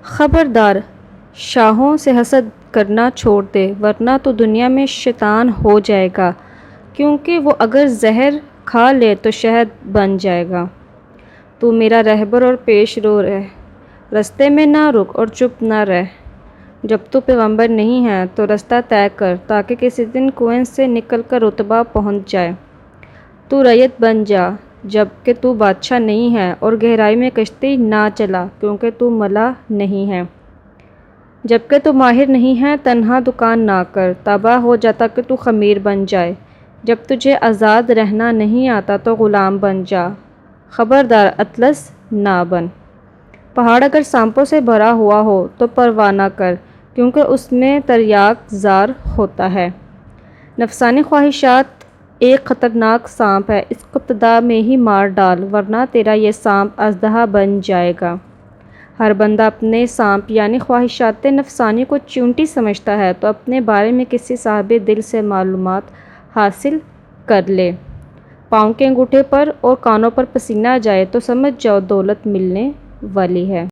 خبردار، شاہوں سے حسد کرنا چھوڑ دے ورنہ تو دنیا میں شیطان ہو جائے گا، کیونکہ وہ اگر زہر کھا لے تو شہد بن جائے گا۔ تو میرا رہبر اور پیش رو رہ، رستے میں نہ رک اور چپ نہ رہ۔ جب تو پیغمبر نہیں ہے تو رستہ طے کر تاکہ کسی دن کنویں سے نکل کر رتبہ پہنچ جائے۔ تو ریت بن جا جب کہ تو بادشاہ نہیں ہے، اور گہرائی میں کشتی نہ چلا کیونکہ تو ملا نہیں ہے۔ جب کہ تو ماہر نہیں ہے تنہا دکان نہ کر، تباہ ہو جاتا کہ تو خمیر بن جائے۔ جب تجھے آزاد رہنا نہیں آتا تو غلام بن جا، خبردار اطلس نہ بن۔ پہاڑ اگر سانپوں سے بھرا ہوا ہو تو پرواہ نہ کر، کیونکہ اس میں تریاک زار ہوتا ہے۔ نفسانی خواہشات ایک خطرناک سانپ ہے، اس کو ابتدا میں ہی مار ڈال ورنہ تیرا یہ سانپ اژدہا بن جائے گا۔ ہر بندہ اپنے سانپ یعنی خواہشات نفسانی کو چیونٹی سمجھتا ہے، تو اپنے بارے میں کسی صاحب دل سے معلومات حاصل کر لے۔ پاؤں کے انگوٹھے پر اور کانوں پر پسینہ آ جائے تو سمجھ جاؤ دولت ملنے والی ہے۔